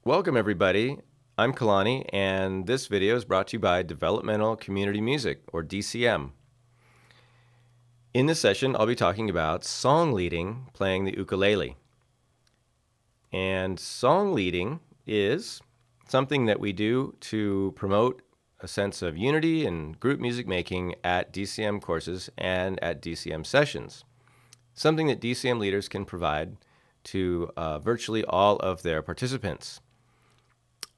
Welcome everybody, I'm Kalani and this video is brought to you by Developmental Community Music, or DCM. In this session I'll be talking about song leading playing the ukulele. And song leading is something that we do to promote a sense of unity and group music making at DCM courses and at DCM sessions. Something that DCM leaders can provide to virtually all of their participants.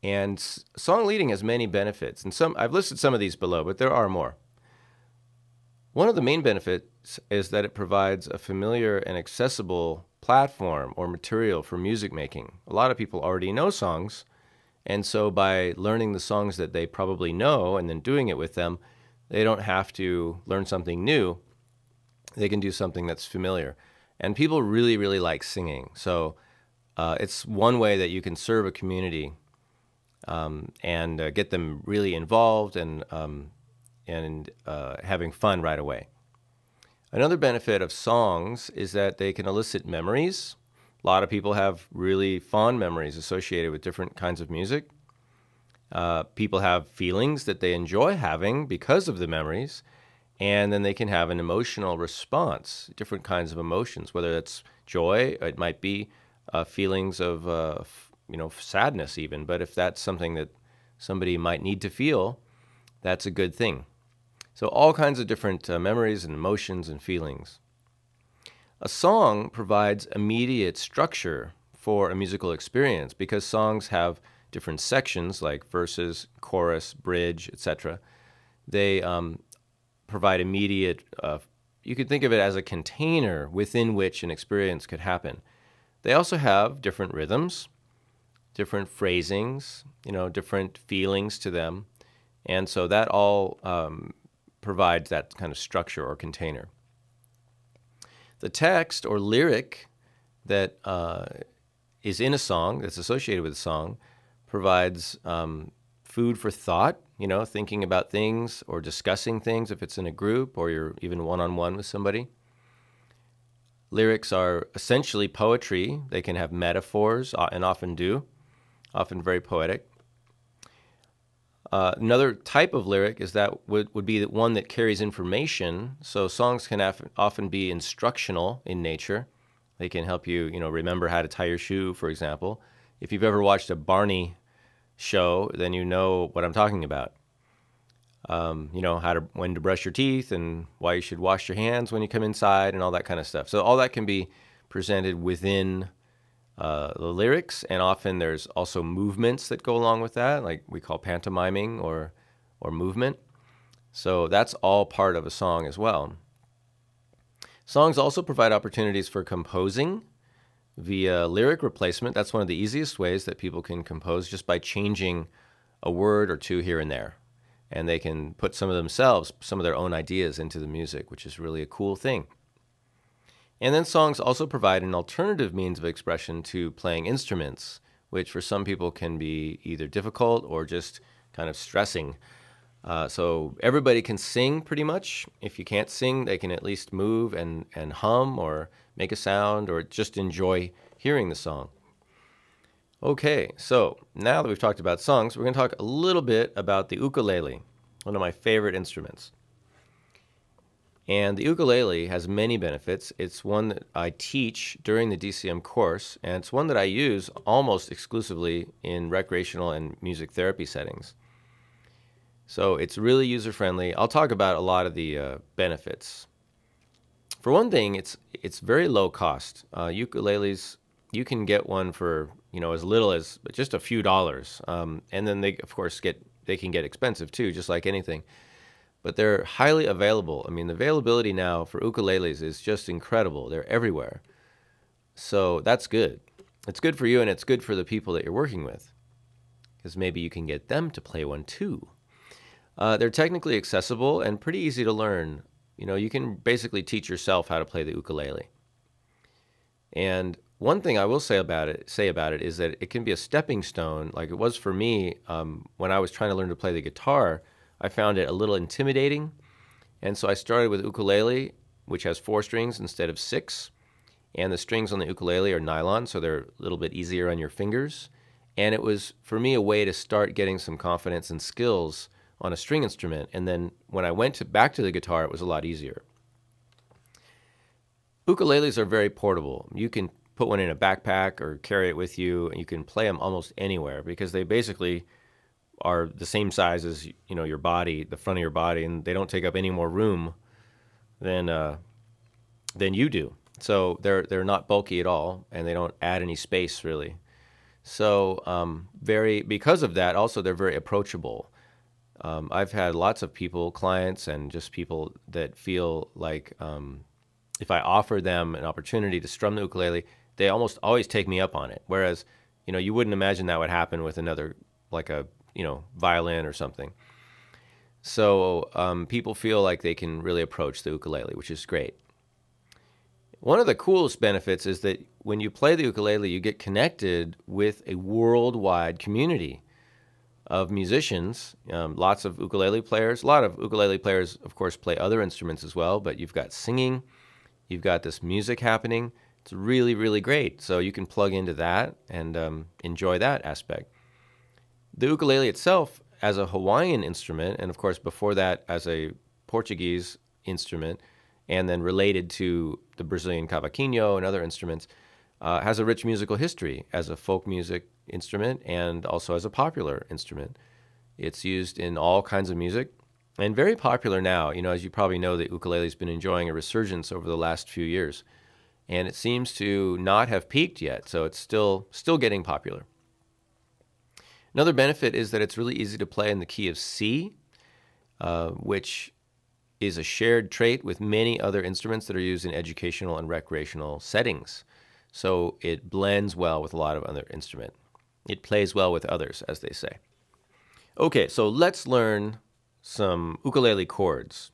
And song leading has many benefits, and I've listed some of these below, but there are more. One of the main benefits is that it provides a familiar and accessible platform or material for music making. A lot of people already know songs, and so by learning the songs that they probably know and then doing it with them, they don't have to learn something new. They can do something that's familiar. And people really like singing, so it's one way that you can serve a community and get them really involved and having fun right away. Another benefit of songs is that they can elicit memories. A lot of people have really fond memories associated with different kinds of music. People have feelings that they enjoy having because of the memories, and then they can have an emotional response, different kinds of emotions, whether that's joy, it might be feelings of sadness even, but if that's something that somebody might need to feel, that's a good thing. So all kinds of different memories and emotions and feelings. A song provides immediate structure for a musical experience because songs have different sections like verses, chorus, bridge, etc. They provide immediate, you could think of it as a container within which an experience could happen. They also have different rhythms, different phrasings, different feelings to them. And so that all provides that kind of structure or container. The text or lyric that is in a song, that's associated with a song, provides food for thought, thinking about things or discussing things if it's in a group or you're even one-on-one with somebody. Lyrics are essentially poetry. They can have metaphors and often do. Often very poetic. Another type of lyric is that would be the one that carries information. So songs can often be instructional in nature. They can help you, remember how to tie your shoe, for example. If you've ever watched a Barney show, then you know what I'm talking about. When to brush your teeth and why you should wash your hands when you come inside and all that kind of stuff. So all that can be presented within the lyrics, and often there's also movements that go along with that, like we call pantomiming or movement. So that's all part of a song as well. Songs also provide opportunities for composing via lyric replacement. That's one of the easiest ways that people can compose, just by changing a word or two here and there. And they can put some of themselves, some of their own ideas into the music, which is really a cool thing. And then songs also provide an alternative means of expression to playing instruments, which for some people can be either difficult or just kind of stressing. So everybody can sing pretty much. If you can't sing, they can at least move and hum or make a sound or just enjoy hearing the song. Okay, so now that we've talked about songs, we're going to talk a little bit about the ukulele, one of my favorite instruments. And the ukulele has many benefits. It's one that I teach during the DCM course, and it's one that I use almost exclusively in recreational and music therapy settings. So it's really user-friendly. I'll talk about a lot of the benefits. For one thing, it's very low cost. Ukuleles, you can get one for as little as just a few dollars, and then they of course can get expensive too, just like anything. But they're highly available. I mean, the availability now for ukuleles is just incredible. They're everywhere. So that's good. It's good for you, and it's good for the people that you're working with, because maybe you can get them to play one too. They're technically accessible and pretty easy to learn. You can basically teach yourself how to play the ukulele. And one thing I will say about it is that it can be a stepping stone, like it was for me when I was trying to learn to play the guitar. I found it a little intimidating, and so I started with ukulele, which has 4 strings instead of 6, and the strings on the ukulele are nylon, so they're a little bit easier on your fingers, And it was, for me, a way to start getting some confidence and skills on a string instrument. And then when I went back to the guitar, it was a lot easier. Ukuleles are very portable. You can put one in a backpack or carry it with you, and you can play them almost anywhere because they basically are the same size as your body, the front of your body, and they don't take up any more room than you do. So they're not bulky at all, and they don't add any space really. So because of that, also they're very approachable. I've had lots of people, clients, and just people that feel like if I offer them an opportunity to strum the ukulele, they almost always take me up on it. Whereas, you wouldn't imagine that would happen with another, like a, violin or something. So people feel like they can really approach the ukulele, which is great. One of the coolest benefits is that when you play the ukulele, you get connected with a worldwide community of musicians, lots of ukulele players. A lot of ukulele players, of course, play other instruments as well, but you've got singing, you've got this music happening. It's really, really great. So you can plug into that and enjoy that aspect. The ukulele itself, as a Hawaiian instrument, and of course before that as a Portuguese instrument, and then related to the Brazilian cavaquinho and other instruments, has a rich musical history as a folk music instrument and also as a popular instrument. It's used in all kinds of music and very popular now. As you probably know, the ukulele's been enjoying a resurgence over the last few years, and it seems to not have peaked yet, so it's still getting popular. Another benefit is that it's really easy to play in the key of C, which is a shared trait with many other instruments that are used in educational and recreational settings. So it blends well with a lot of other instruments. It plays well with others, as they say. Okay, so let's learn some ukulele chords.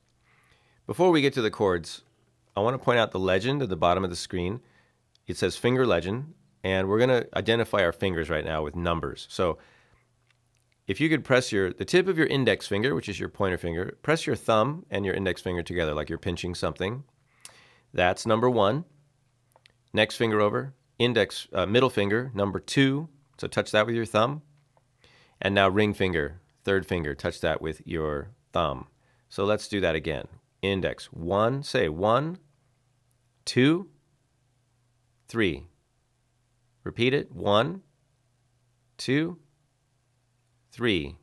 Before we get to the chords, I want to point out the legend at the bottom of the screen. It says finger legend, and we're going to identify our fingers right now with numbers. So if you could press the tip of your index finger, which is your pointer finger, press your thumb and your index finger together like you're pinching something. That's number 1. Next finger over, middle finger, number 2. So touch that with your thumb. And now ring finger, third finger, touch that with your thumb. So let's do that again. Index 1, say 1, 2, 3. Repeat it. 1, 2, 3.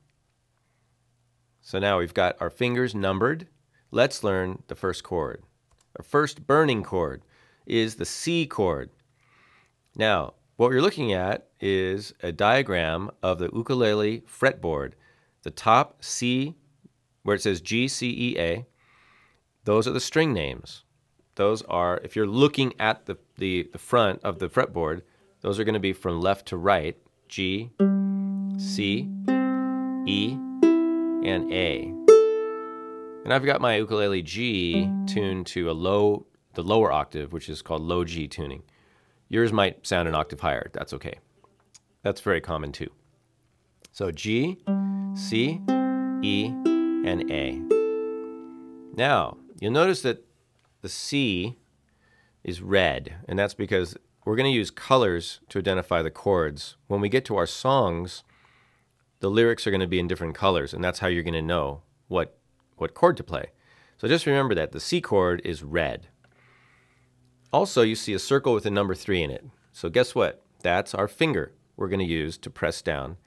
So now we've got our fingers numbered. Let's learn the first chord. Our first burning chord is the C chord. Now, what you're looking at is a diagram of the ukulele fretboard. The top C, where it says G, C, E, A, those are the string names. Those are, if you're looking at the front of the fretboard, those are going to be from left to right, G, C, E, and A. And I've got my ukulele G tuned to the lower octave, which is called low G tuning. Yours might sound an octave higher. That's okay. That's very common too. So G, C, E, and A. Now, you'll notice that the C is red, and that's because we're going to use colors to identify the chords. When we get to our songs, the lyrics are going to be in different colors, and that's how you're going to know what chord to play. So just remember that the C chord is red. Also, you see a circle with a number 3 in it. So guess what? That's our finger we're going to use to press down.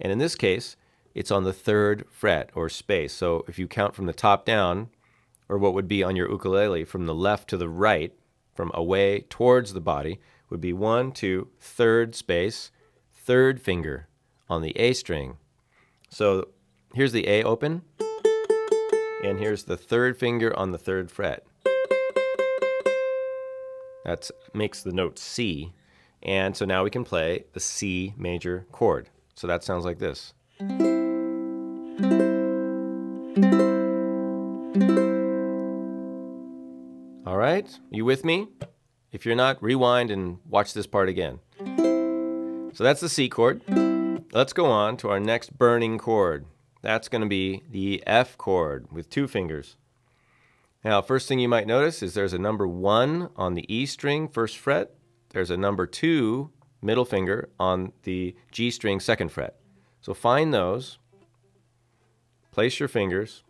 And in this case, it's on the 3rd fret or space. So if you count from the top down, or what would be on your ukulele from the left to the right, from away towards the body, would be 1, 2, 3rd space, 3rd finger on the A string. So here's the A open, and here's the 3rd finger on the 3rd fret. That makes the note C, and so now we can play the C major chord. So that sounds like this. All right, you with me? If you're not, rewind and watch this part again. So that's the C chord. Let's go on to our next burning chord. That's going to be the F chord with 2 fingers. Now, first thing you might notice is there's a number 1 on the E string, 1st fret. There's a number 2 middle finger on the G string 2nd fret. So find those, place your fingers,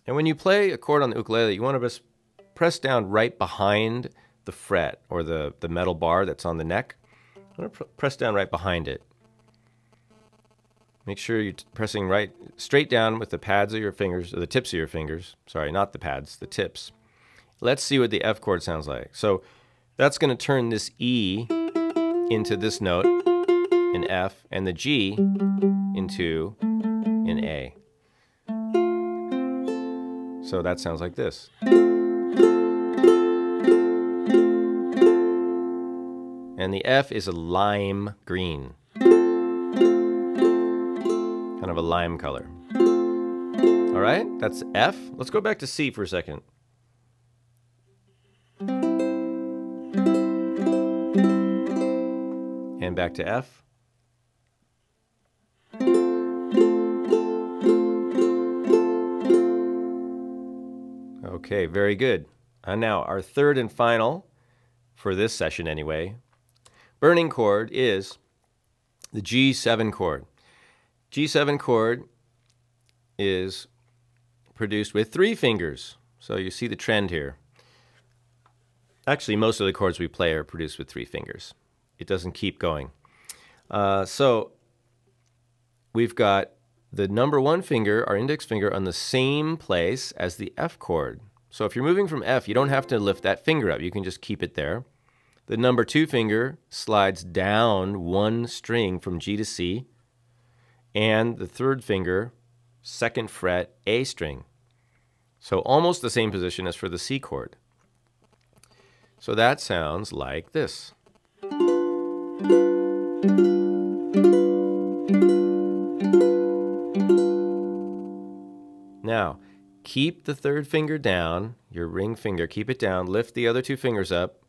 and when you play a chord on the ukulele, you want to just press down right behind the fret or the metal bar that's on the neck. You want to press down right behind it. Make sure you're pressing right straight down with the pads of your fingers, or the tips of your fingers. Sorry, not the pads, the tips. Let's see what the F chord sounds like. So that's going to turn this E into this note, an F, and the G into an A. So that sounds like this. And the F is a lime green. Kind of a lime color. All right, that's F. Let's go back to C for a second. And back to F. Okay, very good. And now our third and final, for this session anyway, burning chord is the G7 chord. G7 chord is produced with 3 fingers. So you see the trend here. Actually, most of the chords we play are produced with 3 fingers. It doesn't keep going. So we've got the number 1 finger, our index finger, on the same place as the F chord. So if you're moving from F, you don't have to lift that finger up. You can just keep it there. The number 2 finger slides down 1 string from G to C. And the 3rd finger, 2nd fret, A string. So almost the same position as for the C chord. So that sounds like this. Now, keep the 3rd finger down, your ring finger, keep it down, lift the other 2 fingers up,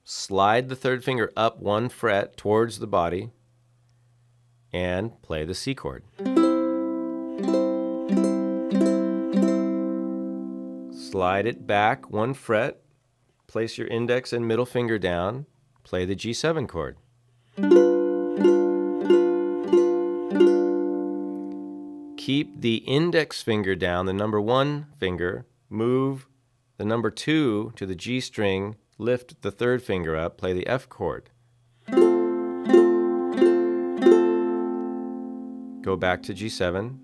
slide the 3rd finger up 1 fret towards the body, and play the C chord. Slide it back 1 fret, place your index and middle finger down, play the G7 chord. Keep the index finger down, the number 1 finger, move the number 2 to the G string, lift the 3rd finger up, play the F chord. Go back to G7.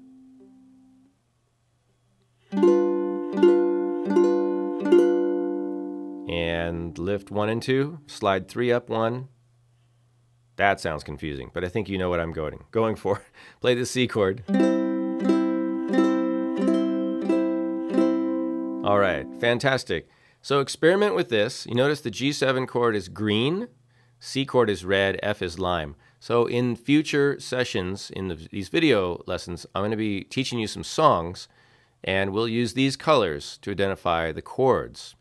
And lift 1 and 2, slide 3 up 1. That sounds confusing, but I think you know what I'm going for. Play the C chord. All right, fantastic. So experiment with this. You notice the G7 chord is green, C chord is red, F is lime. So in future sessions, in these video lessons, I'm going to be teaching you some songs, and we'll use these colors to identify the chords.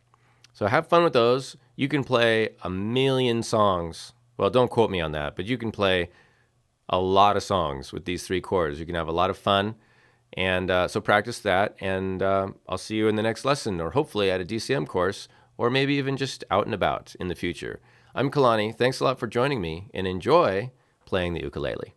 So have fun with those. You can play a million songs. Well, don't quote me on that, but you can play a lot of songs with these 3 chords. You can have a lot of fun. And so practice that, and I'll see you in the next lesson, or hopefully at a DCM course, or maybe even just out and about in the future. I'm Kalani. Thanks a lot for joining me, and enjoy playing the ukulele.